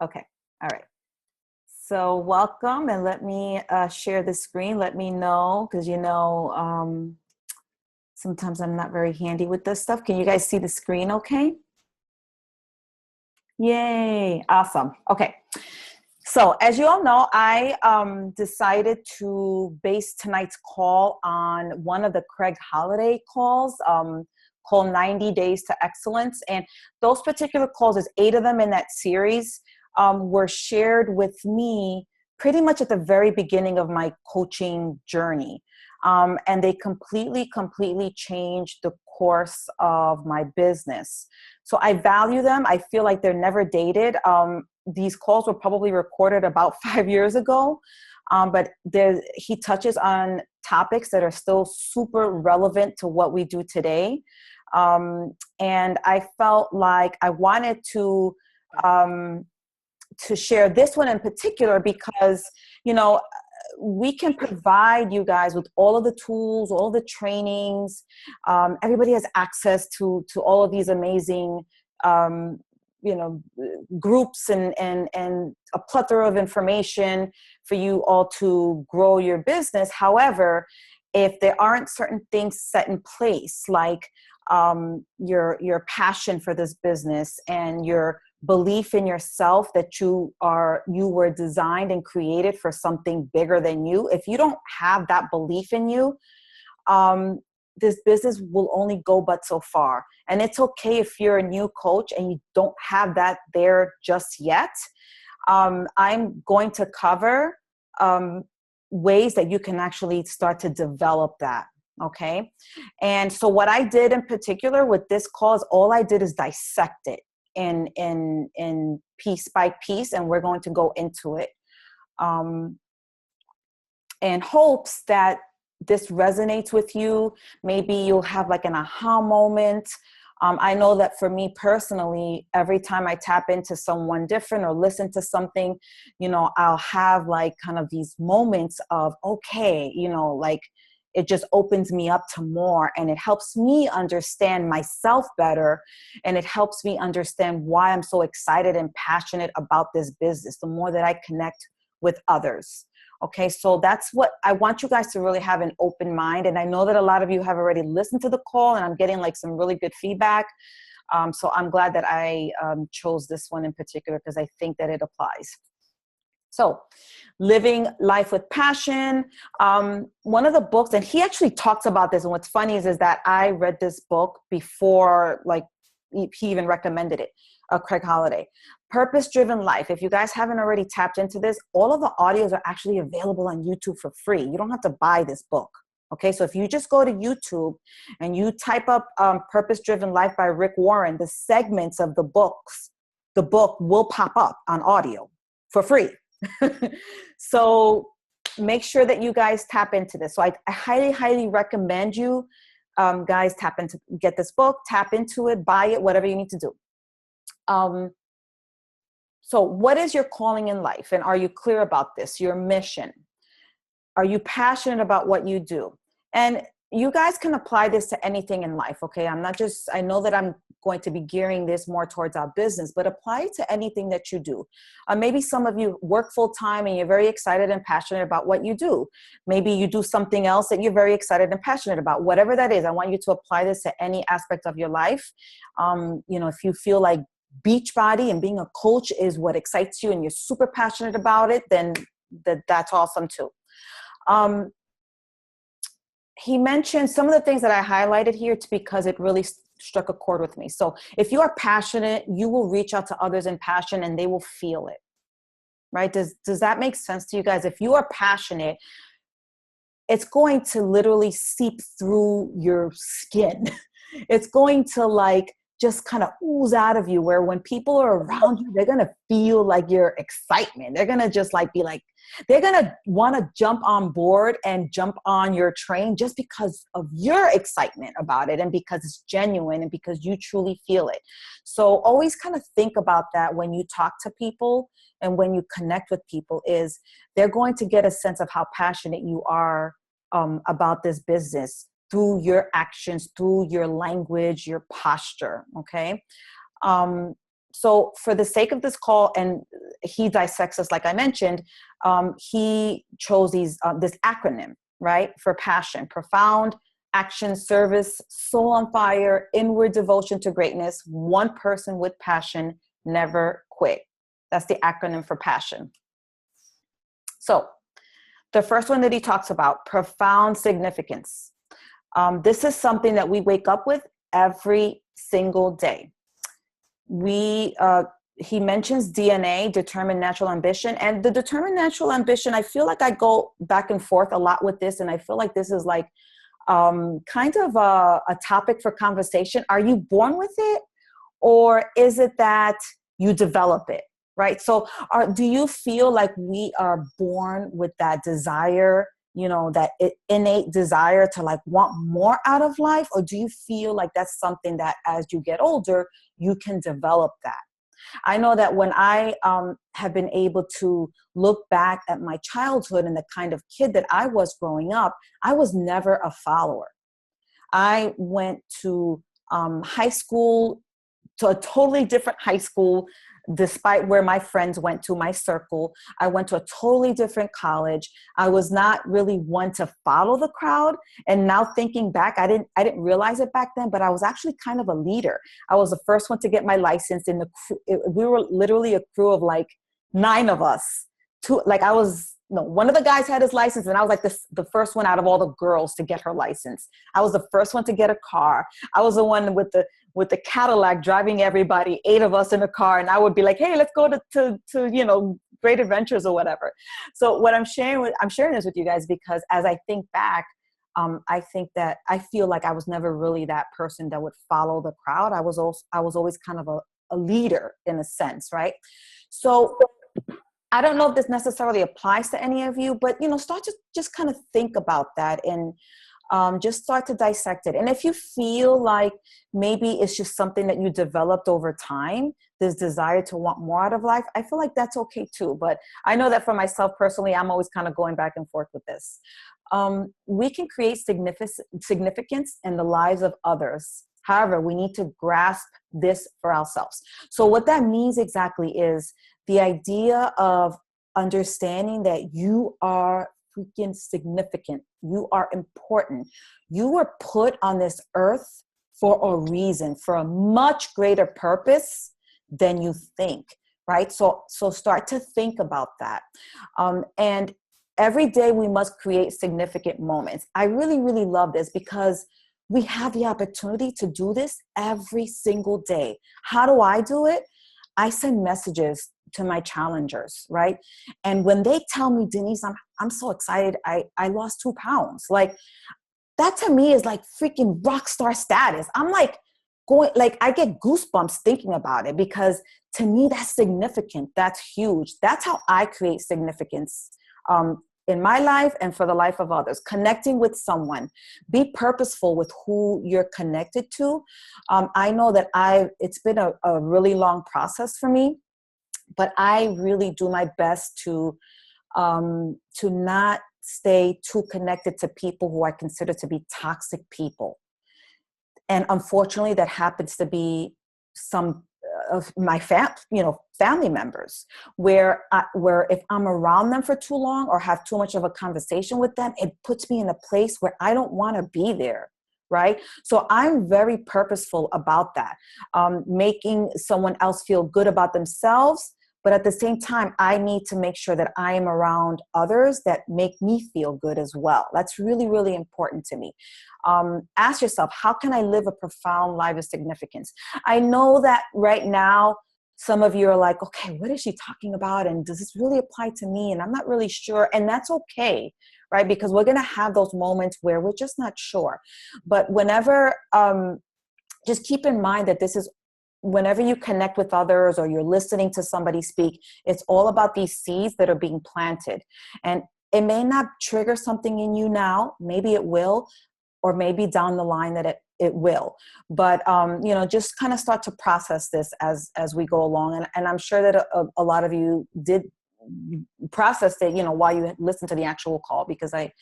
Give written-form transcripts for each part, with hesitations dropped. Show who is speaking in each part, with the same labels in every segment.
Speaker 1: Okay. All right. So welcome, and let me share the screen. Let me know, because sometimes I'm not very handy with this stuff. Can you guys see the screen okay? Yay. Awesome. Okay. So as you all know, I decided to base tonight's call on one of the Craig Holiday calls, called 90 Days to Excellence. And those particular calls, there's 8 of them in that series, were shared with me pretty much at the very beginning of my coaching journey. And they completely changed the course of my business. So I value them. I feel like they're never dated. These calls were probably recorded about 5 years ago, but he touches on topics that are still super relevant to what we do today. And I felt like I wanted to share this one in particular because, we can provide you guys with all of the tools, all the trainings. Everybody has access to all of these amazing, groups and a plethora of information for you all to grow your business. However, if there aren't certain things set in place, like your passion for this business and your belief in yourself that you were designed and created for something bigger than you, if you don't have that belief in you, this business will only go but so far. And it's okay if you're a new coach and you don't have that there just yet. I'm going to cover ways that you can actually start to develop that. Okay. And so what I did in particular with this call is all I did is dissect it in piece by piece, and we're going to go into it in hopes that this resonates with you. Maybe you'll have like an aha moment. I know that for me personally, every time I tap into someone different or listen to something, I'll have like kind of these moments of, okay, like it just opens me up to more, and it helps me understand myself better. And it helps me understand why I'm so excited and passionate about this business, the more that I connect with others. Okay, so that's what I want you guys to really have, an open mind. And I know that a lot of you have already listened to the call, and I'm getting like some really good feedback. So I'm glad that I chose this one in particular, because I think that it applies. So living life with passion. One of the books, and he actually talks about this, and what's funny is that I read this book before, like, he even recommended it, Craig Holiday. Purpose-Driven Life. If you guys haven't already tapped into this, all of the audios are actually available on YouTube for free. You don't have to buy this book. Okay, so if you just go to YouTube and you type up Purpose-Driven Life by Rick Warren, the segments of the book will pop up on audio for free. So make sure that you guys tap into this. So I highly recommend you guys get this book, tap into it, buy it, whatever you need to do. So what is your calling in life? And are you clear about this? Your mission? Are you passionate about what you do? And you guys can apply this to anything in life, okay? I know that I'm going to be gearing this more towards our business, but apply it to anything that you do. Maybe some of you work full time and you're very excited and passionate about what you do. Maybe you do something else that you're very excited and passionate about. Whatever that is, I want you to apply this to any aspect of your life. If you feel like Beachbody and being a coach is what excites you and you're super passionate about it, then that's awesome too. He mentioned some of the things that I highlighted here because it really struck a chord with me. So if you are passionate, you will reach out to others in passion and they will feel it, right? Does that make sense to you guys? If you are passionate, it's going to literally seep through your skin. It's going to like just kind of ooze out of you, where when people are around you, they're going to feel like your excitement. They're going to just like be like, they're going to want to jump on board and jump on your train just because of your excitement about it, and because it's genuine and because you truly feel it. So always kind of think about that when you talk to people and when you connect with people, is they're going to get a sense of how passionate you are about this business through your actions, through your language, your posture. Okay. So for the sake of this call, and he dissects us, like I mentioned, he chose this acronym, right, for passion: profound action, service, soul on fire, inward devotion to greatness, one person with passion, never quit. That's the acronym for passion. So the first one that he talks about, profound significance. This is something that we wake up with every single day. He mentions DNA, determined natural ambition, and the determined natural ambition, I feel like I go back and forth a lot with this, and I feel like this is like kind of a topic for conversation. Are you born with it, or is it that you develop it, right? So do you feel like we are born with that desire, that innate desire to like want more out of life? Or do you feel like that's something that as you get older, you can develop that? I know that when I have been able to look back at my childhood and the kind of kid that I was growing up, I was never a follower. I went to high school, to a totally different high school, despite where my friends went to, my circle. I went to a totally different college. I was not really one to follow the crowd. And now thinking back, I didn't realize it back then, but I was actually kind of a leader. I was the first one to get my license in the crew. We were literally a crew of like 9 of us. One of the guys had his license, and I was like the first one out of all the girls to get her license. I was the first one to get a car. I was the one with the Cadillac driving everybody, 8 of us in a car, and I would be like, hey, let's go to Great Adventures or whatever. So what I'm sharing this with you guys because as I think back, I think that I feel like I was never really that person that would follow the crowd. I was always kind of a leader in a sense, right? So I don't know if this necessarily applies to any of you, but, start to just kind of think about that and just start to dissect it. And if you feel like maybe it's just something that you developed over time, this desire to want more out of life, I feel like that's okay too. But I know that for myself personally, I'm always kind of going back and forth with this. We can create significance in the lives of others. However, we need to grasp this for ourselves. So what that means exactly is the idea of understanding that you are freaking significant. You are important. You were put on this earth for a reason, for a much greater purpose than you think, right? So start to think about that. And every day we must create significant moments. I really, really love this because we have the opportunity to do this every single day. How do I do it? I send messages to my challengers, right? And when they tell me, Denise, I'm so excited, I lost 2 pounds. Like, that to me is like freaking rock star status. I'm like I get goosebumps thinking about it because to me that's significant. That's huge. That's how I create significance in my life and for the life of others. Connecting with someone. Be purposeful with who you're connected to. I know that it's been a really long process for me, but I really do my best to not stay too connected to people who I consider to be toxic people. And unfortunately, that happens to be some of my family members, where if I'm around them for too long or have too much of a conversation with them, it puts me in a place where I don't want to be there. Right? So I'm very purposeful about that, making someone else feel good about themselves. But at the same time, I need to make sure that I am around others that make me feel good as well. That's really, really important to me. Ask yourself, how can I live a profound life of significance? I know that right now, some of you are like, okay, what is she talking about? And does this really apply to me? And I'm not really sure. And that's okay, right? Because we're going to have those moments where we're just not sure. But whenever, just keep in mind that this is, whenever you connect with others or you're listening to somebody speak, it's all about these seeds that are being planted. And it may not trigger something in you now, maybe it will, or maybe down the line that it will. But, just kind of start to process this as we go along. And I'm sure that a lot of you did process it, while you listen to the actual call, because I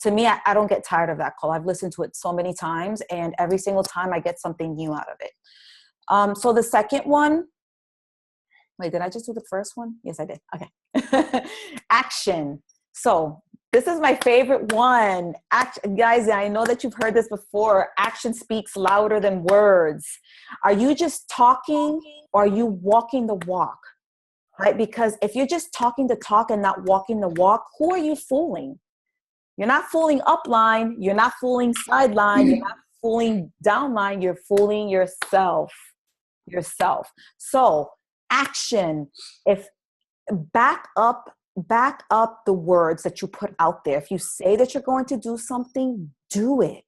Speaker 1: don't get tired of that call. I've listened to it so many times, and every single time I get something new out of it. So the second one Wait, did I just do the first one? Yes, I did. Okay. Action. So this is my favorite one. Guys, I know that you've heard this before. Action speaks louder than words. Are you just talking, or are you walking the walk? Right? Because if you're just talking the talk and not walking the walk, who are you fooling? You're not fooling upline. You're not fooling sideline. You're not fooling downline. You're fooling yourself. So action. If back up the words that you put out there. If you say that you're going to do something, do it.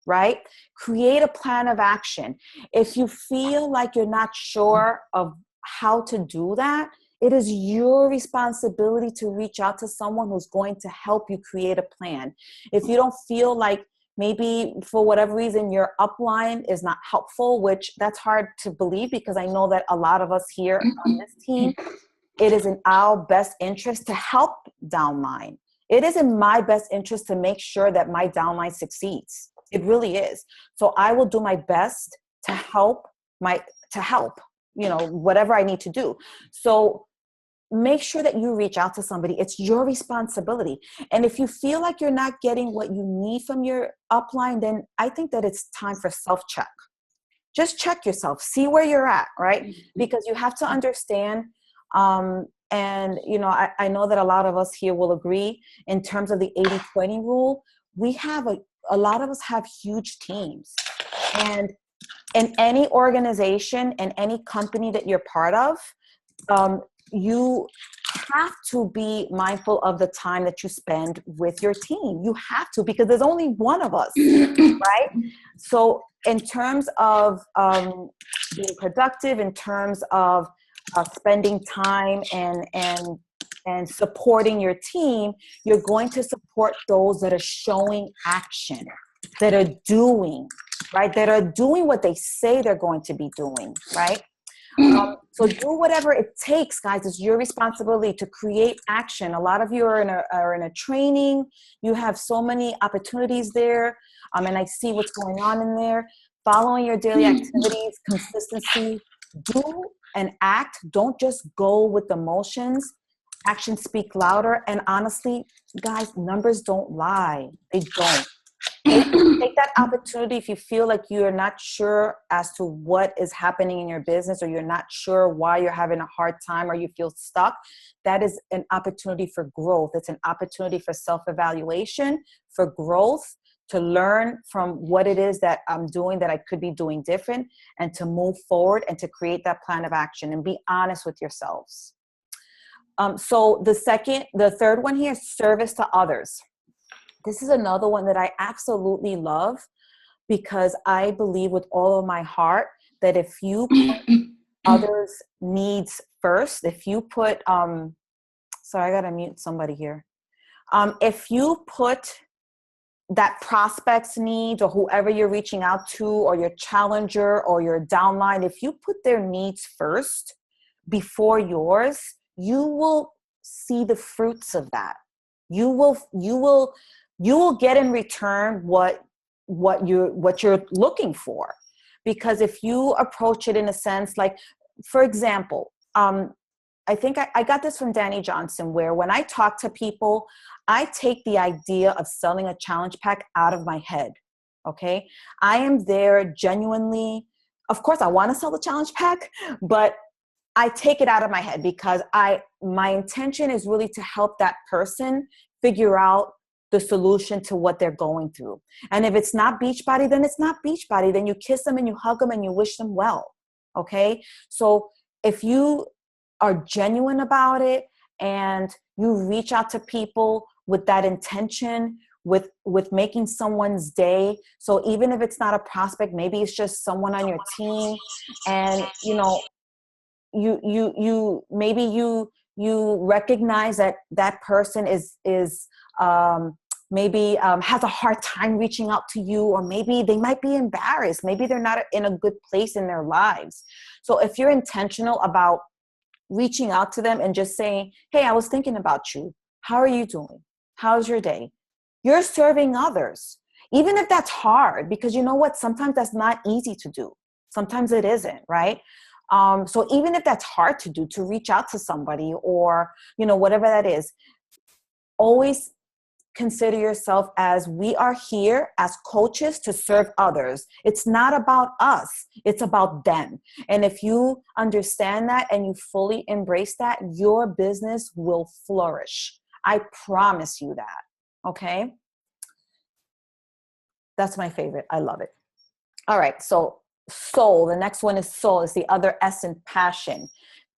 Speaker 1: Right? Create a plan of action. If you feel like you're not sure of how to do that, it is your responsibility to reach out to someone who's going to help you create a plan. If you don't feel like maybe for whatever reason your upline is not helpful, which that's hard to believe because I know that a lot of us here on this team, it is in our best interest to help downline. It is in my best interest to make sure that my downline succeeds. It really is. So I will do my best to help, whatever I need to do. So make sure that you reach out to somebody. It's your responsibility. And if you feel like you're not getting what you need from your upline, then I think that it's time for self-check. Just check yourself, see where you're at, right? Because you have to understand, and I know that a lot of us here will agree in terms of the 80-20 rule. We have a lot of us have huge teams. And in any organization and any company that you're part of, you have to be mindful of the time that you spend with your team. You have to, because there's only one of us, right? So in terms of being productive, in terms of spending time and supporting your team, you're going to support those that are showing action, that are doing, right? That are doing what they say they're going to be doing, right? So do whatever it takes, guys. It's your responsibility to create action. A lot of you are in a training. You have so many opportunities there. And I see what's going on in there. Following your daily activities, consistency, do and act. Don't just go with the motions. Actions speak louder. And honestly, guys, numbers don't lie. They don't. Take that opportunity if you feel like you're not sure as to what is happening in your business, or you're not sure why you're having a hard time, or you feel stuck. That is an opportunity for growth. It's an opportunity for self-evaluation, for growth, to learn from what it is that I'm doing that I could be doing different, and to move forward and to create that plan of action and be honest with yourselves. So the third one here is service to others. This is another one that I absolutely love, because I believe with all of my heart that if you put others' needs first, if you put, sorry, I got to mute somebody here. If you put that prospect's needs, or whoever you're reaching out to, or your challenger or your downline, if you put their needs first before yours, you will see the fruits of that. You will get in return what you're looking for. Because if you approach it in a sense, like, for example, I think I got this from Danny Johnson, where when I talk to people, I take the idea of selling a challenge pack out of my head. Okay. I am there genuinely. Of course, I want to sell the challenge pack, but I take it out of my head, because my intention is really to help that person figure out the solution to what they're going through. And if it's not Beachbody, then it's not Beachbody. Then you kiss them and you hug them and you wish them well. Okay. So if you are genuine about it and you reach out to people with that intention, with making someone's day. So even if it's not a prospect, maybe it's just someone on your team, and you recognize that person is maybe has a hard time reaching out to you, or maybe they might be embarrassed. Maybe they're not in a good place in their lives. So if you're intentional about reaching out to them and just saying, hey, I was thinking about you. How are you doing? How's your day? You're serving others. Even if that's hard, because you know what? Sometimes that's not easy to do. Sometimes it isn't, right? So even if that's hard to do, to reach out to somebody or, whatever that is, always consider yourself as we are here as coaches to serve others. It's not about us. It's about them. And if you understand that and you fully embrace that, your business will flourish. I promise you that. Okay. That's my favorite. I love it. All right. So soul, the next one is soul. It's the other S in passion.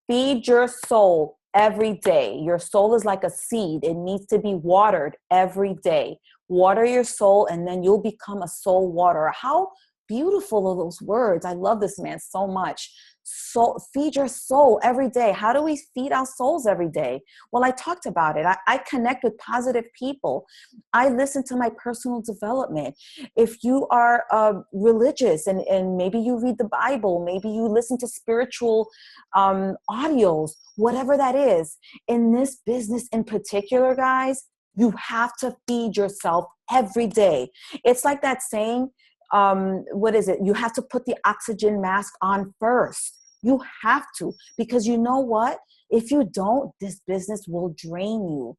Speaker 1: Feed your soul every day. Your soul is like a seed. It needs to be watered every day. Water your soul and then you'll become a soul waterer. How beautiful are those words? I love this man so much. So feed your soul every day. How do we feed our souls every day? Well, I talked about it. I connect with positive people. I listen to my personal development. If you are religious and maybe you read the Bible, maybe you listen to spiritual audios, whatever that is. In this business in particular, guys, you have to feed yourself every day. It's like that saying, what is it? You have to put the oxygen mask on first. You have to, because you know what? If you don't, this business will drain you.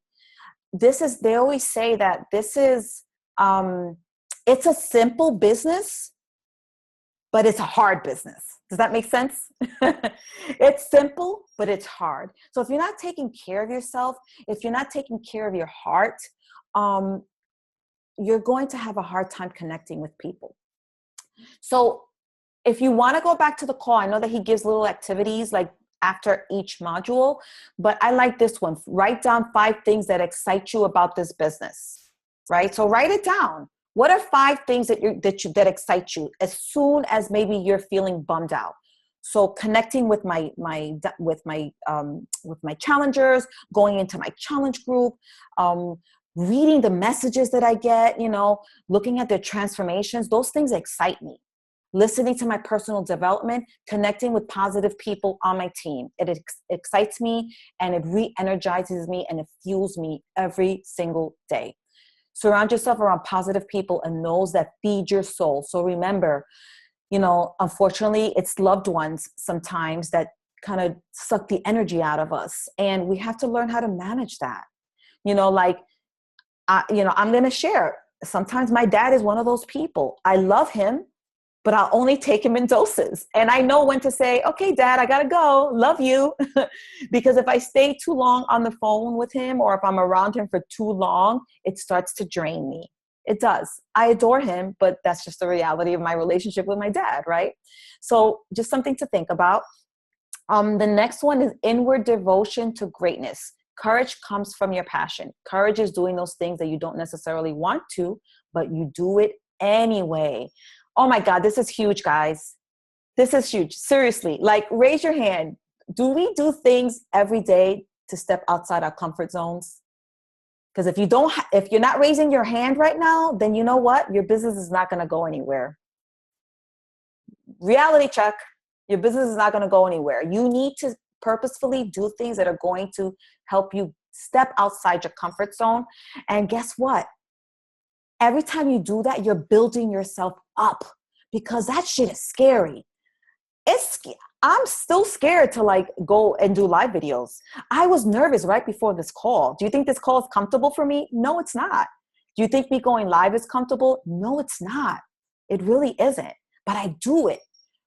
Speaker 1: They always say that this is, it's a simple business, but it's a hard business. Does that make sense? It's simple, but it's hard. So if you're not taking care of yourself, if you're not taking care of your heart, you're going to have a hard time connecting with people. So if you want to go back to the call, I know that he gives little activities like after each module, but I like this one. Write down 5 things that excite you about this business, right? So write it down. What are 5 things that excite you as soon as maybe you're feeling bummed out? So connecting with my challengers, going into my challenge group, reading the messages that I get, looking at their transformations, those things excite me. Listening to my personal development, connecting with positive people on my team. It excites me and it re-energizes me and it fuels me every single day. Surround yourself around positive people and those that feed your soul. So remember, unfortunately, it's loved ones sometimes that kind of suck the energy out of us. And we have to learn how to manage that. I'm going to share. Sometimes my dad is one of those people. I love him, but I'll only take him in doses. And I know when to say, okay, Dad, I got to go. Love you. Because if I stay too long on the phone with him or if I'm around him for too long, it starts to drain me. It does. I adore him, but that's just the reality of my relationship with my dad, right? So just something to think about. The next one is inward devotion to greatness. Courage comes from your passion. Courage is doing those things that you don't necessarily want to, but you do it anyway. Oh my God, this is huge, guys. This is huge. Seriously, raise your hand. Do we do things every day to step outside our comfort zones? Because if you're not raising your hand right now, then you know what? Your business is not going to go anywhere. Reality check. Your business is not going to go anywhere. You need to purposefully do things that are going to help you step outside your comfort zone. And guess what? Every time you do that, you're building yourself up because that shit is scary. I'm still scared to go and do live videos. I was nervous right before this call. Do you think this call is comfortable for me? No, it's not. Do you think me going live is comfortable? No, it's not. It really isn't. But I do it.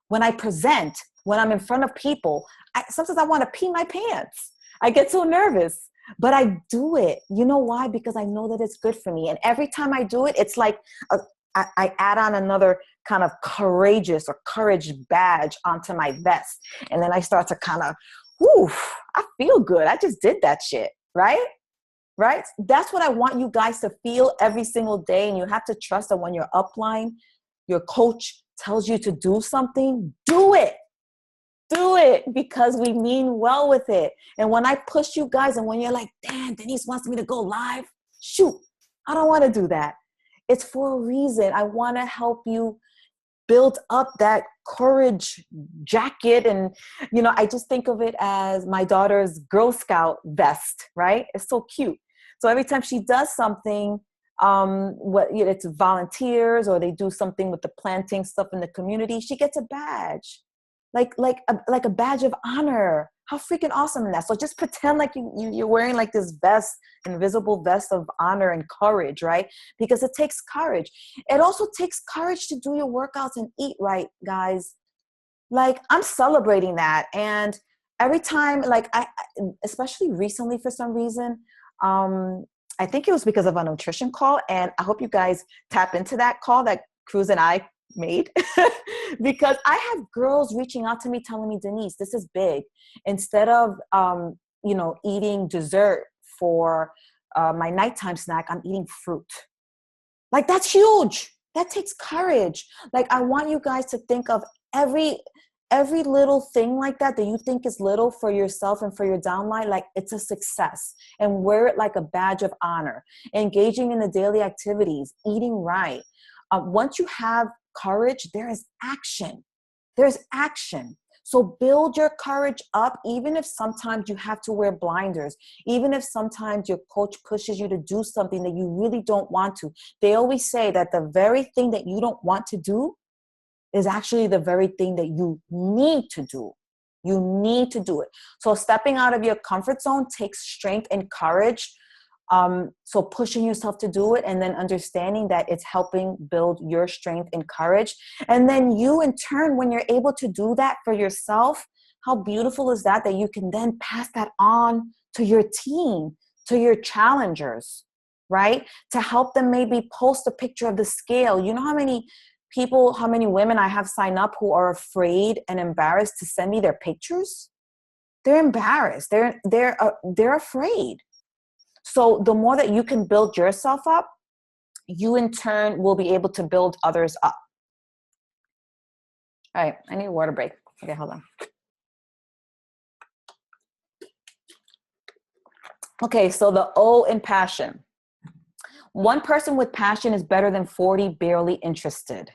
Speaker 1: When I present, when I'm in front of people, sometimes I want to pee my pants. I get so nervous. But I do it. You know why? Because I know that it's good for me. And every time I do it, it's like I add on another kind of courage badge onto my vest. And then I start to kind of, I feel good. I just did that shit, right? Right? That's what I want you guys to feel every single day. And you have to trust that when your upline, your coach tells you to do something, do it. Do it because we mean well with it. And when I push you guys and when you're like, damn, Denise wants me to go live, shoot, I don't want to do that. It's for a reason. I want to help you build up that courage jacket. And, I just think of it as my daughter's Girl Scout vest, right? It's so cute. So every time she does something, it's volunteers or they do something with the planting stuff in the community, she gets a badge. like a badge of honor. How freaking awesome is that? So just pretend like you're wearing like this vest, invisible vest of honor and courage, right? Because it takes courage. It also takes courage to do your workouts and eat right, guys. Like, I'm celebrating that. And every time, like, especially recently for some reason, I think it was because of a nutrition call. And I hope you guys tap into that call that Cruz and I made because I have girls reaching out to me telling me, Denise, this is big. Instead of, eating dessert for my nighttime snack, I'm eating fruit. Like, that's huge. That takes courage. Like, I want you guys to think of every little thing like that you think is little for yourself and for your downline, like it's a success, and wear it like a badge of honor. Engaging in the daily activities, eating right. Once you have courage, there is action. There's action. So build your courage up, even if sometimes you have to wear blinders, even if sometimes your coach pushes you to do something that you really don't want to. They always say that the very thing that you don't want to do is actually the very thing that you need to do. You need to do it. So stepping out of your comfort zone takes strength and courage. So pushing yourself to do it, and then understanding that it's helping build your strength and courage. And then you, in turn, when you're able to do that for yourself, how beautiful is that you can then pass that on to your team, to your challengers, right? To help them maybe post a picture of the scale. You know how many women I have sign up who are afraid and embarrassed to send me their pictures? They're embarrassed. They're afraid. So the more that you can build yourself up, you in turn will be able to build others up. All right, I need a water break. Okay, hold on. Okay, so the O in passion. One person with passion is better than 40 barely interested.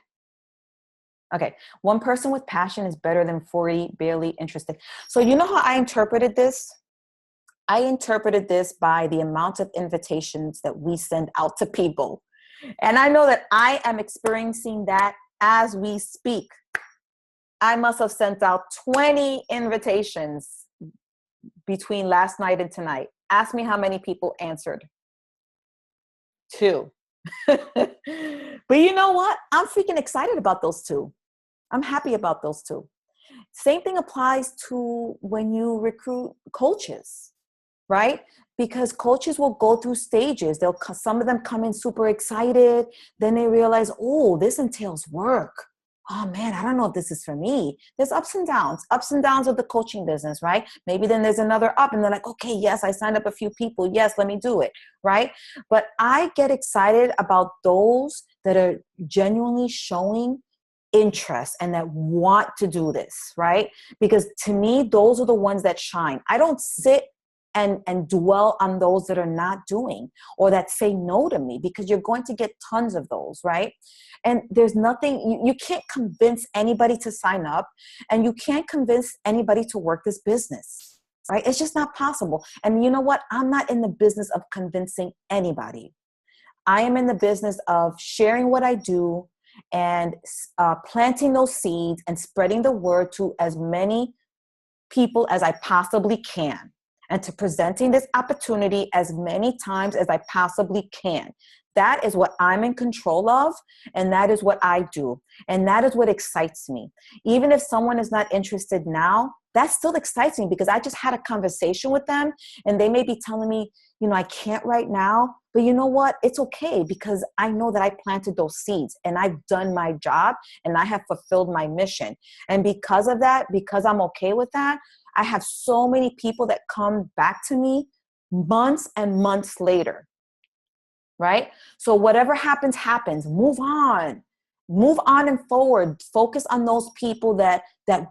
Speaker 1: Okay, one person with passion is better than 40 barely interested. So you know how I interpreted this? I interpreted this by the amount of invitations that we send out to people. And I know that I am experiencing that as we speak. I must have sent out 20 invitations between last night and tonight. Ask me how many people answered. 2. But you know what? I'm freaking excited about those 2. I'm happy about those 2. Same thing applies to when you recruit coaches, right? Because coaches will go through stages. Some of them come in super excited. Then they realize, oh, this entails work. Oh man, I don't know if this is for me. There's ups and downs of the coaching business, right? Maybe then there's another up and they're like, okay, yes, I signed up a few people. Yes, let me do it, right? But I get excited about those that are genuinely showing interest and that want to do this, right? Because to me, those are the ones that shine. I don't sit and dwell on those that are not doing or that say no to me, because you're going to get tons of those, right? And there's nothing, you can't convince anybody to sign up, and you can't convince anybody to work this business, right? It's just not possible. And you know what? I'm not in the business of convincing anybody. I am in the business of sharing what I do and planting those seeds and spreading the word to as many people as I possibly can, and to presenting this opportunity as many times as I possibly can. That is what I'm in control of, and that is what I do. And that is what excites me. Even if someone is not interested now, that still excites me, because I just had a conversation with them and they may be telling me, you know, I can't right now, but you know what? It's okay, because I know that I planted those seeds and I've done my job and I have fulfilled my mission. And because of that, because I'm okay with that, I have so many people that come back to me months and months later, right? So whatever happens, happens. Move on and forward. Focus on those people that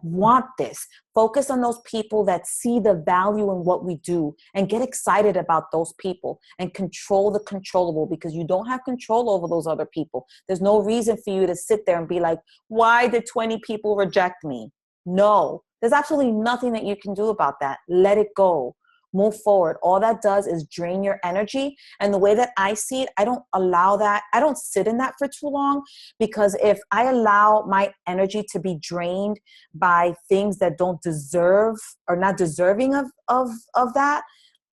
Speaker 1: want this. Focus on those people that see the value in what we do, and get excited about those people and control the controllable, because you don't have control over those other people. There's no reason for you to sit there and be like, why did 20 people reject me? No, there's absolutely nothing that you can do about that. Let it go. move forward. All that does is drain your energy. And the way that I see it, I don't allow that. I don't sit in that for too long, because if I allow my energy to be drained by things that don't deserve or not deserving of that,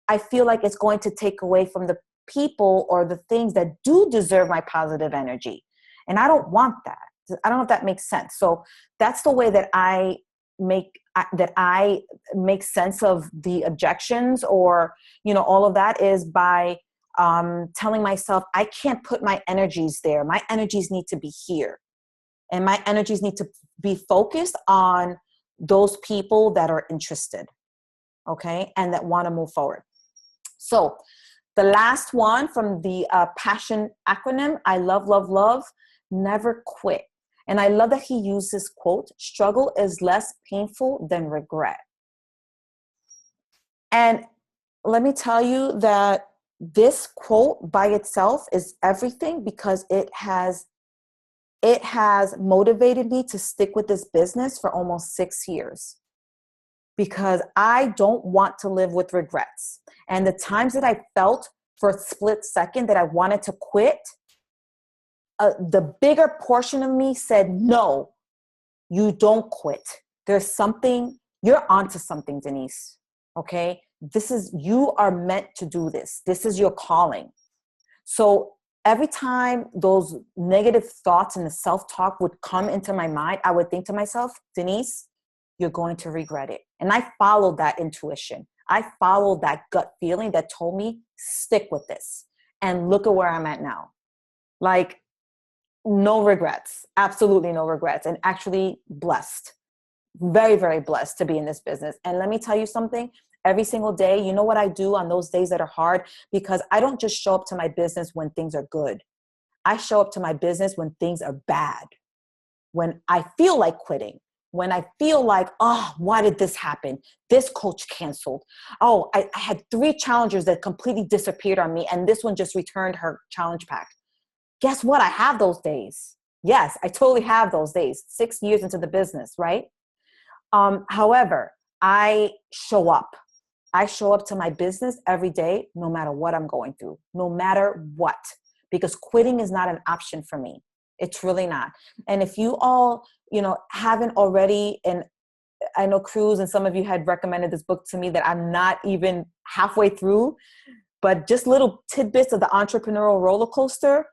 Speaker 1: I feel like it's going to take away from the people or the things that do deserve my positive energy. And I don't want that. I don't know if that makes sense. So that's the way that I make sense of the objections, or, all of that, is by telling myself, I can't put my energies there. My energies need to be here. And my energies need to be focused on those people that are interested, okay, and that want to move forward. So the last one from the PASSION acronym, I love, never quit. And I love that he used this quote, struggle is less painful than regret. And let me tell you that this quote by itself is everything, because it has motivated me to stick with this business for almost 6 years, because I don't want to live with regrets. And the times that I felt for a split second that I wanted to quit, the bigger portion of me said, no, you don't quit. There's something, you're onto something, Denise. Okay. You are meant to do this. This is your calling. So every time those negative thoughts and the self-talk would come into my mind, I would think to myself, Denise, you're going to regret it. And I followed that intuition. I followed that gut feeling that told me, stick with this. And look at where I'm at now. Like, no regrets, absolutely no regrets, and actually blessed, very, very blessed to be in this business. And let me tell you something, every single day, you know what I do on those days that are hard? Because I don't just show up to my business when things are good. I show up to my business when things are bad, when I feel like quitting, when I feel like, oh, why did this happen? This coach canceled. Oh, I had 3 challengers that completely disappeared on me, and this one just returned her challenge pack. Guess what? I have those days. Yes, I totally have those days. 6 years into the business, right? However, I show up. I show up to my business every day, no matter what I'm going through, no matter what, because quitting is not an option for me. It's really not. And if you all, haven't already, and I know Cruz and some of you had recommended this book to me that I'm not even halfway through, but just little tidbits of the entrepreneurial roller coaster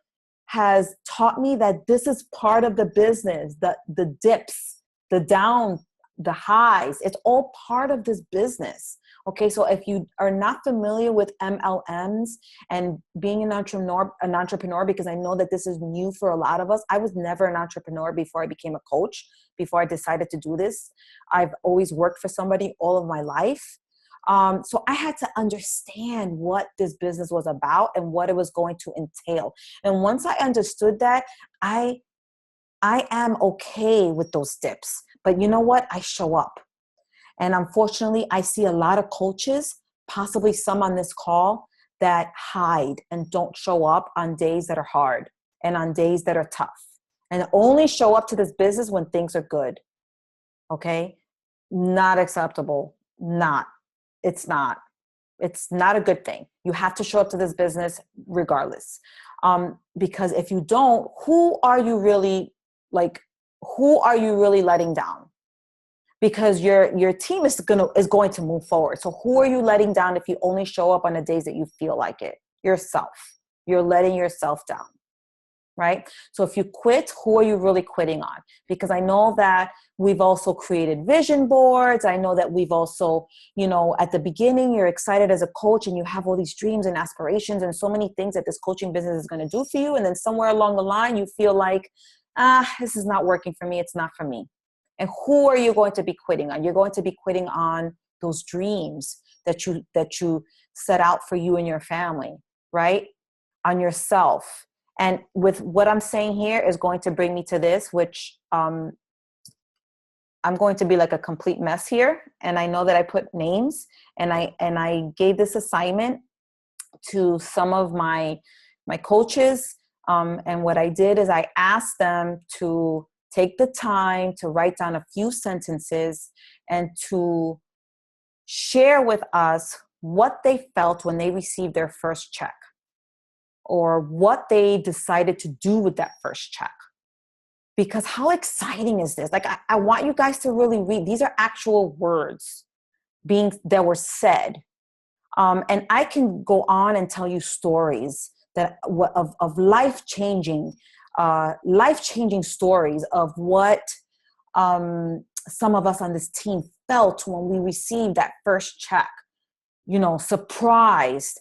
Speaker 1: has taught me that this is part of the business, the dips, the down, the highs. It's all part of this business. Okay, so if you are not familiar with MLMs and being an entrepreneur, because I know that this is new for a lot of us. I was never an entrepreneur before I became a coach, before I decided to do this. I've always worked for somebody all of my life. So I had to understand what this business was about and what it was going to entail. And once I understood that, I am okay with those dips. But you know what? I show up. And unfortunately, I see a lot of coaches, possibly some on this call, that hide and don't show up on days that are hard and on days that are tough, and only show up to this business when things are good. Okay? Not acceptable. It's not a good thing. You have to show up to this business regardless. Because if you don't, who are you really letting down? Because your team is going to move forward. So who are you letting down if you only show up on the days that you feel like it? Yourself. You're letting yourself down, right? So if you quit, who are you really quitting on? Because I know that we've also created vision boards. I know that we've also, at the beginning, you're excited as a coach and you have all these dreams and aspirations and so many things that this coaching business is going to do for you. And then somewhere along the line, you feel like, this is not working for me. It's not for me. And who are you going to be quitting on? You're going to be quitting on those dreams that you set out for you and your family, right? On yourself. And with what I'm saying here is going to bring me to this, which I'm going to be like a complete mess here. And I know that I put names, and I gave this assignment to some of my coaches. And what I did is I asked them to take the time to write down a few sentences and to share with us what they felt when they received their first check, or what they decided to do with that first check. Because how exciting is this? Like, I want you guys to really read. These are actual words that were said. And I can go on and tell you stories of life-changing stories of what some of us on this team felt when we received that first check. Surprised,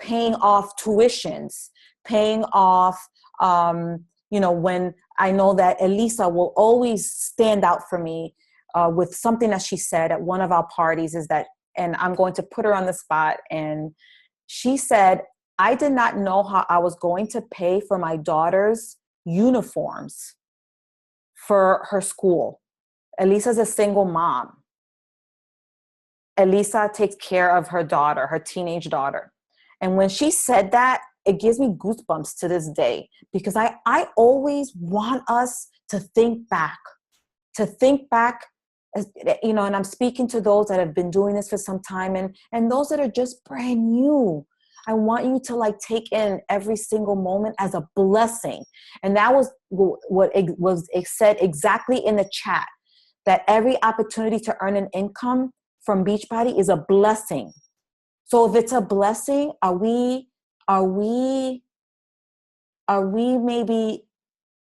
Speaker 1: paying off tuitions, paying off, when I know that Elisa will always stand out for me with something that she said at one of our parties, is that, and I'm going to put her on the spot, and she said, I did not know how I was going to pay for my daughter's uniforms for her school. Elisa's a single mom. Elisa takes care of her daughter, her teenage daughter. And when she said that, it gives me goosebumps to this day, because I always want us to think back, and I'm speaking to those that have been doing this for some time, and those that are just brand new. I want you to take in every single moment as a blessing. And that was what it was said exactly in the chat, that every opportunity to earn an income from Beachbody is a blessing. So if it's a blessing, are we maybe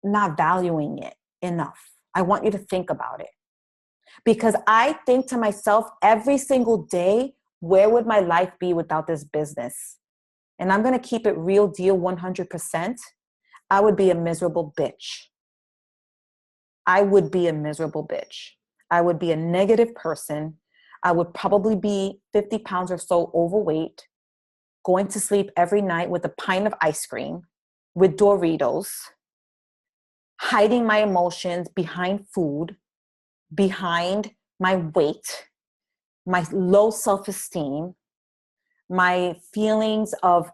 Speaker 1: not valuing it enough? I want you to think about it. Because I think to myself every single day, where would my life be without this business? And I'm going to keep it real deal 100%. I would be a miserable bitch. I would be a miserable bitch. I would be a negative person. I would probably be 50 pounds or so overweight, going to sleep every night with a pint of ice cream, with Doritos, hiding my emotions behind food, behind my weight, my low self-esteem, my feelings of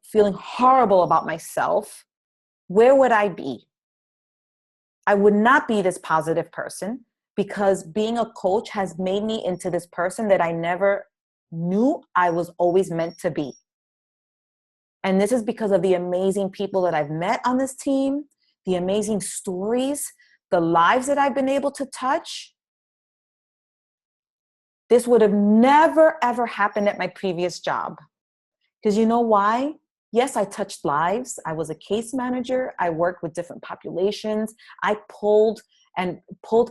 Speaker 1: feeling horrible about myself. Where would I be? I would not be this positive person, because being a coach has made me into this person that I never knew I was always meant to be. And this is because of the amazing people that I've met on this team, the amazing stories, the lives that I've been able to touch. This would have never, ever happened at my previous job. Because you know why? Yes, I touched lives. I was a case manager. I worked with different populations. I pulled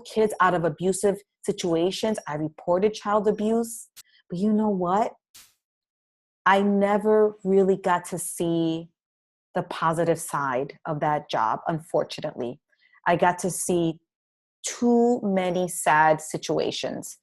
Speaker 1: kids out of abusive situations. I reported child abuse. But you know what? I never really got to see the positive side of that job, unfortunately. I got to see too many sad situations.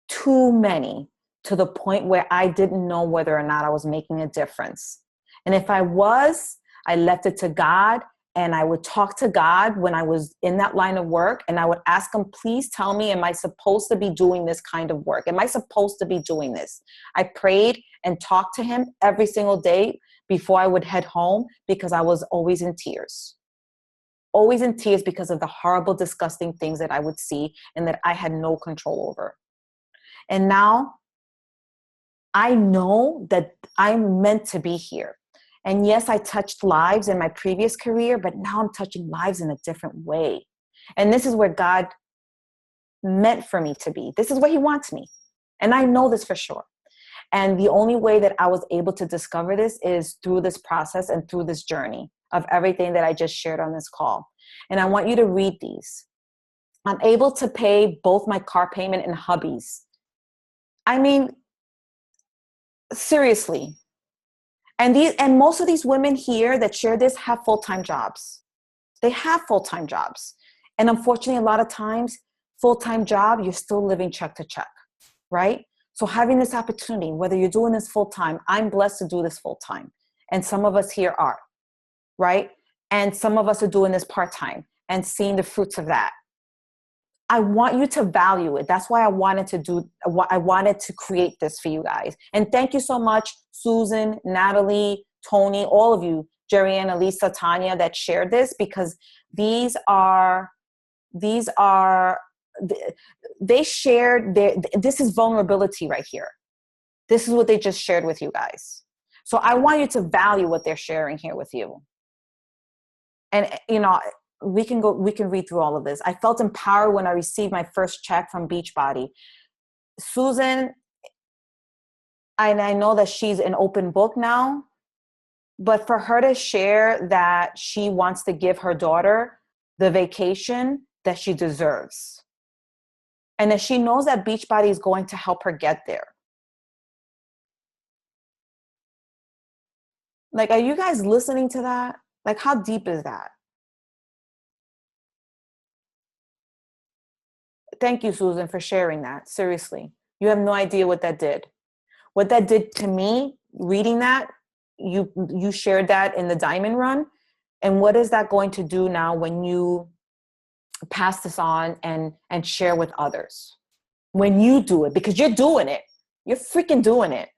Speaker 1: Too many, to the point where I didn't know whether or not I was making a difference. And if I was, I left it to God, and I would talk to God when I was in that line of work, and I would ask him, please tell me, am I supposed to be doing this kind of work? Am I supposed to be doing this? I prayed and talked to him every single day before I would head home, because I was always in tears. Always in tears because of the horrible, disgusting things that I would see and that I had no control over. And now I know that I'm meant to be here. And yes, I touched lives in my previous career, but now I'm touching lives in a different way. And this is where God meant for me to be. This is where he wants me. And I know this for sure. And the only way that I was able to discover this is through this process and through this journey of everything that I just shared on this call. And I want you to read these. I'm able to pay both my car payment and hubby's. I mean, seriously. And most of these women here that share this have full-time jobs. They have full-time jobs. And unfortunately, a lot of times, full-time job, you're still living check to check, right? So having this opportunity, whether you're doing this full-time, I'm blessed to do this full-time. And some of us here are, right? And some of us are doing this part-time and seeing the fruits of that. I want you to value it. That's why I wanted to create this for you guys. And thank you so much, Susan, Natalie, Tony, all of you, Jerry Ann, Elisa, Tanya, that shared this, because they shared this is vulnerability right here. This is what they just shared with you guys. So I want you to value what they're sharing here with you. And, you know, we can read through all of this. I felt empowered when I received my first check from Beachbody. Susan, I know that she's an open book now, but for her to share that she wants to give her daughter the vacation that she deserves, and that she knows that Beachbody is going to help her get there. Like, are you guys listening to that? Like, how deep is that? Thank you, Susan, for sharing that. Seriously, you have no idea what that did. What that did to me, reading that, you shared that in the Diamond Run. And what is that going to do now when you pass this on and share with others? When you do it, because you're doing it. You're freaking doing it.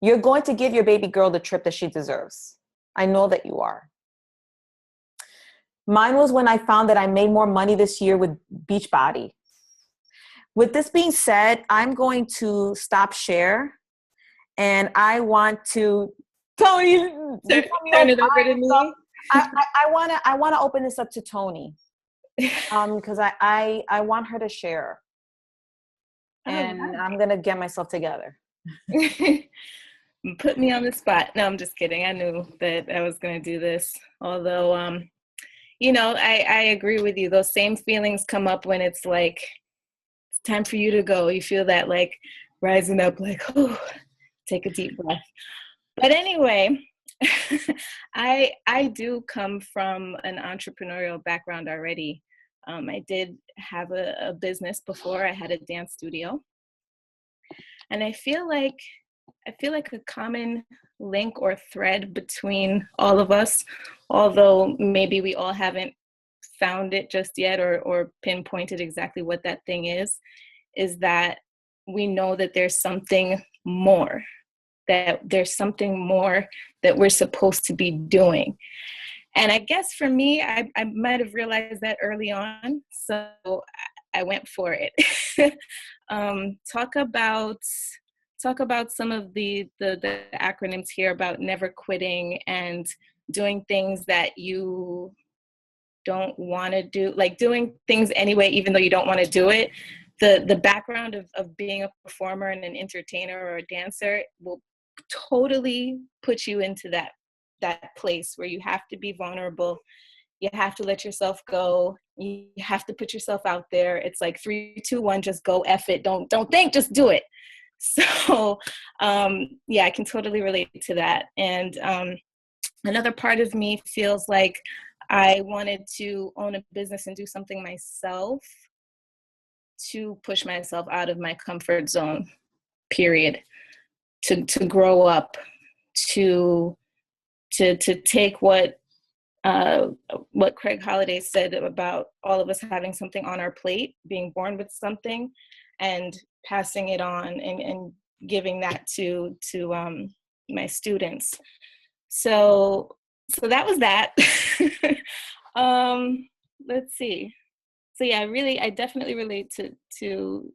Speaker 1: You're going to give your baby girl the trip that she deserves. I know that you are. Mine was when I found that I made more money this year with Beachbody. With this being said, I'm going to stop share, and I want to Tony.
Speaker 2: Turn it over to me.
Speaker 1: I want to open this up to Tony, because I want her to share, and I'm gonna get myself together.
Speaker 2: Put me on the spot. No, I'm just kidding. I knew that I was gonna do this, although you know, I agree with you. Those same feelings come up when it's like, it's time for you to go. You feel that like rising up, like, oh, take a deep breath. But anyway, I do come from an entrepreneurial background already. I did have a business before. I had a dance studio. And I feel like a common link or thread between all of us, although maybe we all haven't found it just yet or pinpointed exactly what that thing is that we know that there's something more, that we're supposed to be doing. And I guess for me, I might have realized that early on, so I went for it. Talk about some of the acronyms here about never quitting and doing things that you don't want to do, like doing things anyway, even though you don't want to do it. The background of being a performer and an entertainer or a dancer will totally put you into that place where you have to be vulnerable. You have to let yourself go. You have to put yourself out there. It's like 3, 2, 1, just go, F it. Don't think, just do it. So yeah, I can totally relate to that. And another part of me feels like I wanted to own a business and do something myself to push myself out of my comfort zone, period. To grow up, to take what Craig Holiday said about all of us having something on our plate, being born with something, and passing it on and giving that to my students. So that was that. Let's see. So yeah, I definitely relate to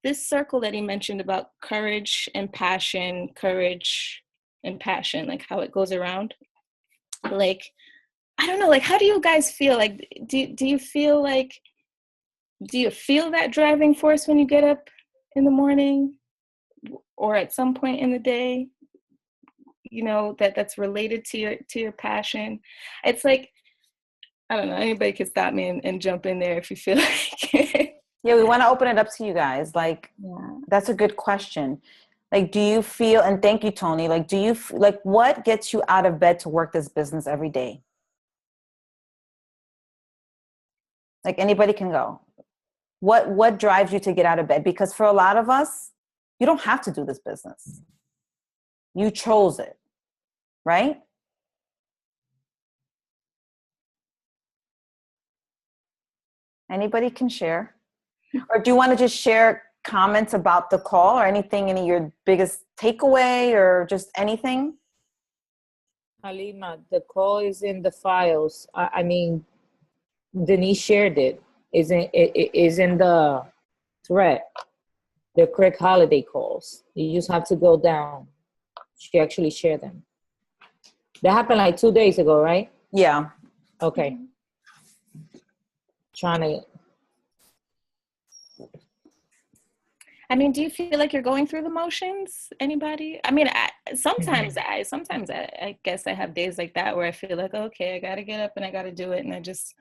Speaker 2: this circle that he mentioned about courage and passion, like how it goes around. Like, I don't know, like, how do you guys feel? Like, do you feel that driving force when you get up in the morning or at some point in the day, you know, that's related to your passion? It's like, I don't know, anybody can stop me and jump in there if you feel like it.
Speaker 1: Yeah, we want to open it up to you guys. Like, yeah, that's a good question. Like, do you feel, and thank you, Tony, like, what gets you out of bed to work this business every day? Like, anybody can go. What drives you to get out of bed? Because for a lot of us, you don't have to do this business. You chose it, right? Anybody can share. Or do you want to just share comments about the call or anything, any of your biggest takeaway or just anything?
Speaker 3: Halima, the call is in the files. I mean, Denise shared it. Is in the thread. They're Craig Holiday calls. You just have to go down. She actually shared them. That happened like 2 days ago, right?
Speaker 1: Yeah.
Speaker 3: Okay. Trying to.
Speaker 2: I mean, do you feel like you're going through the motions? Anybody? I mean, sometimes I guess I have days like that where I feel like, okay, I got to get up and I got to do it. And I just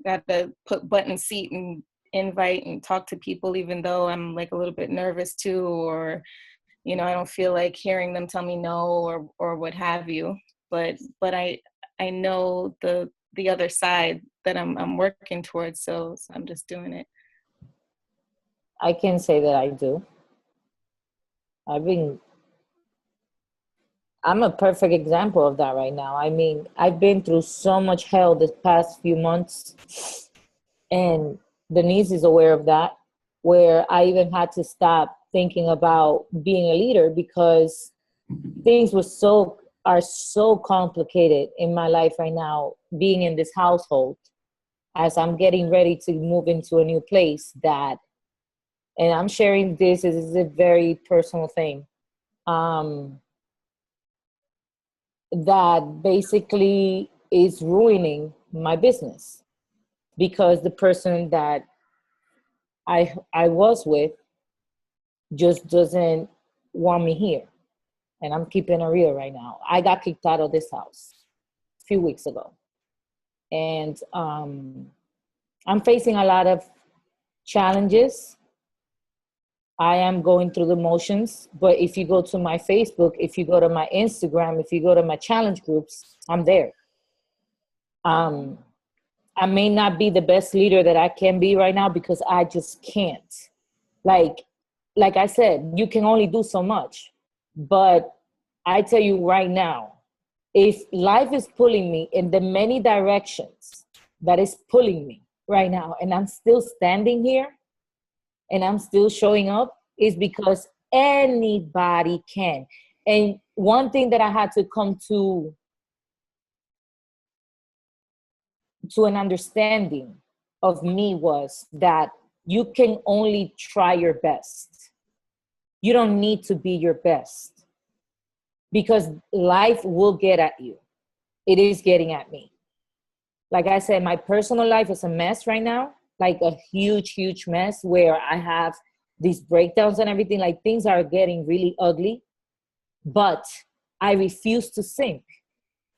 Speaker 2: got to put butt in seat and invite and talk to people, even though I'm like a little bit nervous too, or, you know, I don't feel like hearing them tell me no or what have you. But I know the other side that I'm working towards. So I'm just doing it.
Speaker 3: I can say that I do. I'm a perfect example of that right now. I mean, I've been through so much hell this past few months, and Denise is aware of that, where I even had to stop thinking about being a leader because things are so complicated in my life right now, being in this household as I'm getting ready to move into a new place that, and I'm sharing this is a very personal thing, that basically is ruining my business because the person that I was with just doesn't want me here. And I'm keeping it real right now. I got kicked out of this house a few weeks ago. And I'm facing a lot of challenges. I am going through the motions, but if you go to my Facebook, if you go to my Instagram, if you go to my challenge groups, I'm there. I may not be the best leader that I can be right now because I just can't. Like I said, you can only do so much. But I tell you right now, if life is pulling me in the many directions that is pulling me right now, and I'm still standing here, and I'm still showing up, is because anybody can. And one thing that I had to come to an understanding of me was that you can only try your best. You don't need to be your best because life will get at you. It is getting at me. Like I said, my personal life is a mess right now, like a huge, huge mess where I have these breakdowns and everything. Like things are getting really ugly, but I refuse to sink.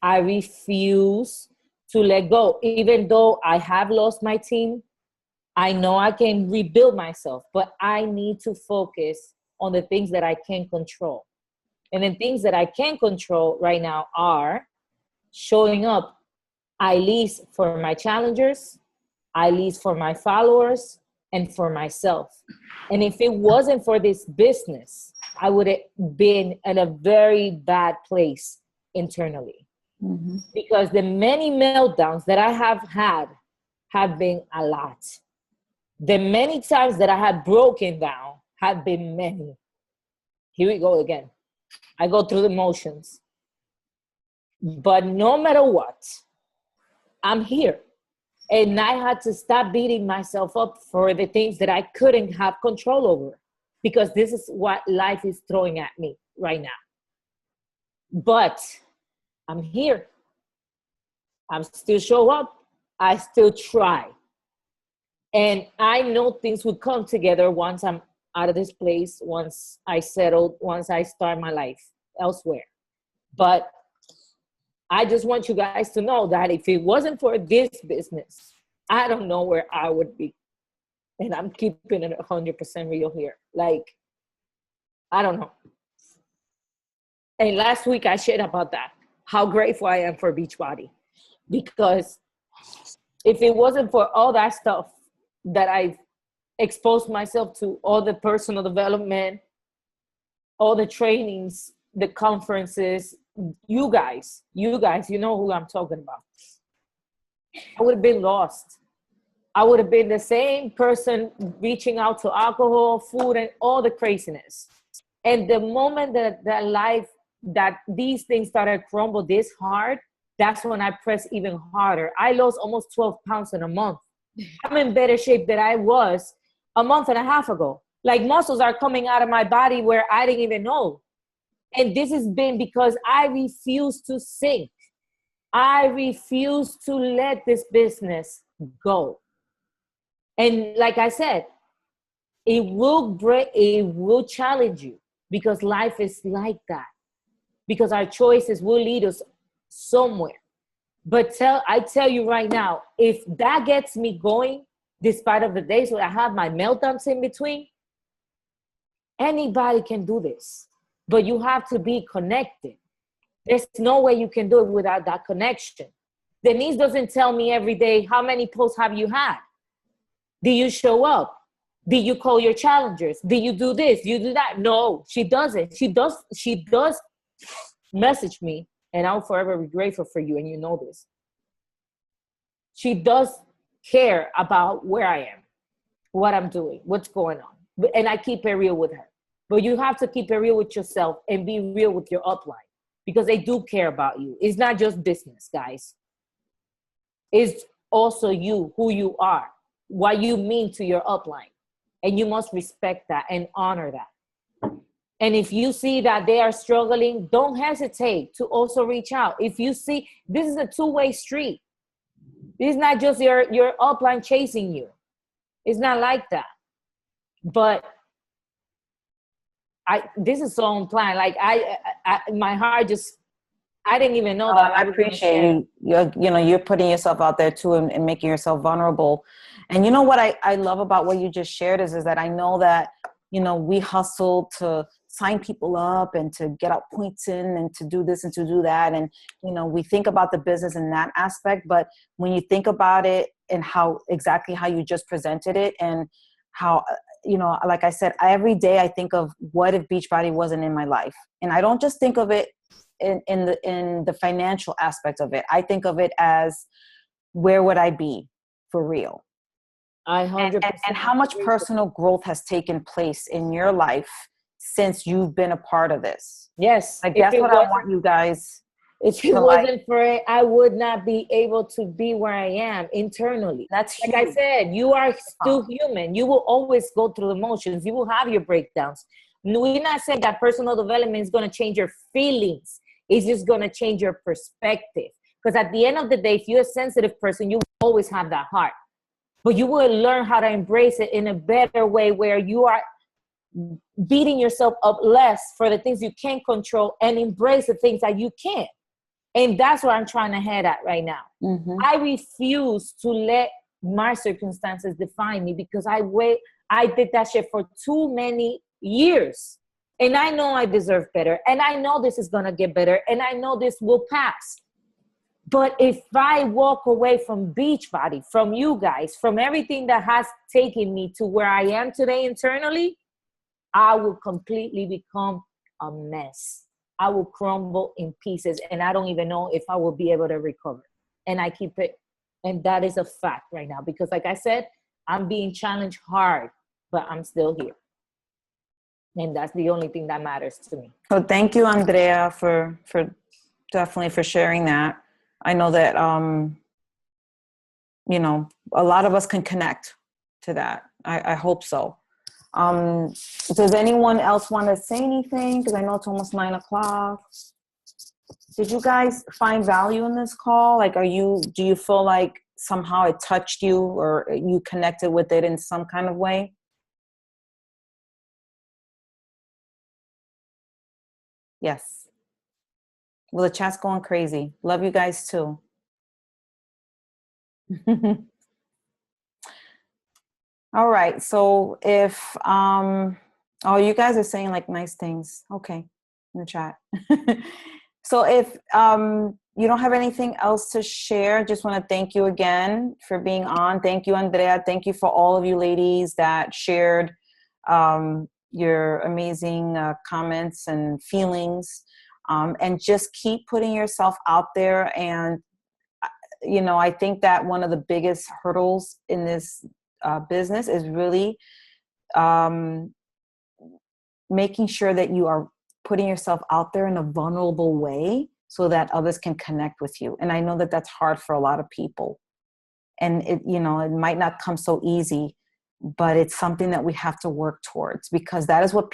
Speaker 3: I refuse to let go. Even though I have lost my team, I know I can rebuild myself, but I need to focus on the things that I can control. And the things that I can control right now are showing up, at least for my challengers, at least for my followers, and for myself. And if it wasn't for this business, I would have been in a very bad place internally. Mm-hmm. Because the many meltdowns that I have had have been a lot. The many times that I have broken down have been many. Here we go again. I go through the motions. But no matter what, I'm here. And I had to stop beating myself up for the things that I couldn't have control over, because this is what life is throwing at me right now. But I'm here. I'm still show up. I still try. And I know things will come together once I'm out of this place, once I settle, once I start my life elsewhere. But I just want you guys to know that if it wasn't for this business, I don't know where I would be. And I'm keeping it 100% real here. Like, I don't know. And last week I shared about that, how grateful I am for Beachbody. Because if it wasn't for all that stuff that I've exposed myself to, all the personal development, all the trainings, the conferences, you guys, you know who I'm talking about. I would have been lost. I would have been the same person reaching out to alcohol, food, and all the craziness. And the moment that these things started to crumble this hard, that's when I pressed even harder. I lost almost 12 pounds in a month. I'm in better shape than I was a month and a half ago. Like muscles are coming out of my body where I didn't even know. And this has been because I refuse to sink. I refuse to let this business go. And like I said, it will challenge you, because life is like that. Because our choices will lead us somewhere. But I tell you right now, if that gets me going, despite of the days where I have my meltdowns in between, anybody can do this. But you have to be connected. There's no way you can do it without that connection. Denise doesn't tell me every day, how many posts have you had? Do you show up? Do you call your challengers? Do you do this? Do you do that? No, she doesn't. She does message me, and I'll forever be grateful for you, and you know this. She does care about where I am, what I'm doing, what's going on. And I keep it real with her. But you have to keep it real with yourself and be real with your upline, because they do care about you. It's not just business, guys. It's also you, who you are, what you mean to your upline. And you must respect that and honor that. And if you see that they are struggling, don't hesitate to also reach out. If you see, this is a two-way street. It's not just your upline chasing you. It's not like that. But this is so unplanned. Like my heart just, I didn't even know that.
Speaker 1: I appreciate you. You're putting yourself out there too, and making yourself vulnerable. And you know what I love about what you just shared is that I know that, we hustle to sign people up and to get out points in and to do this and to do that. And, we think about the business in that aspect, but when you think about it and exactly how you just presented it, and how, like I said, every day I think of what if Beachbody wasn't in my life. And I don't just think of it in the financial aspect of it. I think of it as, where would I be for real?
Speaker 3: I 100%.
Speaker 1: And how much personal growth has taken place in your life since you've been a part of this.
Speaker 3: Yes.
Speaker 1: Like, that's what I want you guys.
Speaker 3: If it wasn't for it, I would not be able to be where I am internally.
Speaker 1: That's
Speaker 3: like huge. I said, you are still human. You will always go through the motions. You will have your breakdowns. We're not saying that personal development is going to change your feelings. It's just going to change your perspective. Because at the end of the day, if you're a sensitive person, you will always have that heart. But you will learn how to embrace it in a better way, where you are beating yourself up less for the things you can't control and embrace the things that you can. And that's what I'm trying to head at right now. Mm-hmm. I refuse to let my circumstances define me, because I did that shit for too many years. And I know I deserve better. And I know this is going to get better. And I know this will pass. But if I walk away from Beachbody, from you guys, from everything that has taken me to where I am today internally, I will completely become a mess. I will crumble in pieces, and I don't even know if I will be able to recover. And I keep it, and that is a fact right now, because like I said, I'm being challenged hard, but I'm still here. And that's the only thing that matters to me.
Speaker 1: So thank you, Andrea, for definitely for sharing that. I know that, a lot of us can connect to that. I hope so. Does anyone else want to say anything? Because I know it's almost 9:00. Did you guys find value in this call? Like, do you feel like somehow it touched you, or you connected with it in some kind of way? Yes. Well, the chat's going crazy. Love you guys too. All right. So if, you guys are saying like nice things. Okay. In the chat. So if you don't have anything else to share, just want to thank you again for being on. Thank you, Andrea. Thank you for all of you ladies that shared your amazing comments and feelings. And just keep putting yourself out there. And, I think that one of the biggest hurdles in this business is really making sure that you are putting yourself out there in a vulnerable way so that others can connect with you. And I know that that's hard for a lot of people. And it might not come so easy. but it's something that we have to work towards, because that is what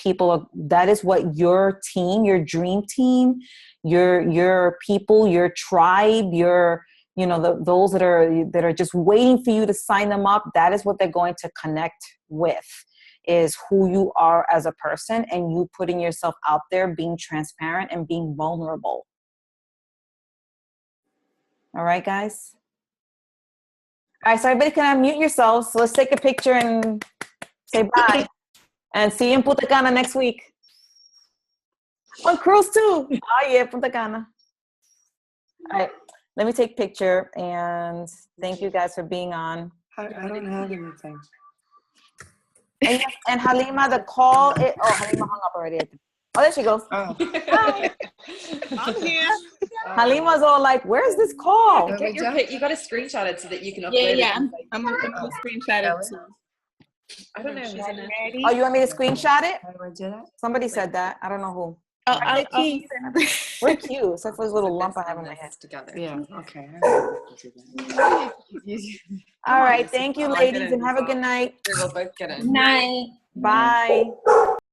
Speaker 1: that is what your team, your dream team, your people, your tribe, those that are just waiting for you to sign them up. That is what they're going to connect with, is who you are as a person, and you putting yourself out there, being transparent and being vulnerable. All right, guys. All right, so everybody can unmute yourselves. So let's take a picture and say bye. And see you in Punta Cana next week. On cruise too. Oh yeah, Punta Cana. All right, let me take a picture, and thank you guys for being on.
Speaker 4: I don't have anything.
Speaker 1: And Halima, the call, Halima hung up already. Oh, there she goes.
Speaker 4: Oh.
Speaker 1: Hi.
Speaker 5: I'm here.
Speaker 1: Halima's all like, where's this call?
Speaker 6: Get your pic. You got to screenshot it so that you can upload it.
Speaker 2: Yeah. I'm gonna screenshot it too.
Speaker 6: I don't know. Is it
Speaker 2: Ready?
Speaker 1: Oh, you want me to screenshot it?
Speaker 4: How do I do that?
Speaker 1: Somebody said that. I don't know who.
Speaker 2: I'll
Speaker 1: We're cute, except for this little lump I have in my head.
Speaker 6: together?
Speaker 4: Yeah, okay.
Speaker 1: All right. Thank you,
Speaker 6: Oh,
Speaker 1: ladies,
Speaker 6: goodness.
Speaker 1: and have a good night.
Speaker 6: We'll both get it.
Speaker 2: Night.
Speaker 1: Bye.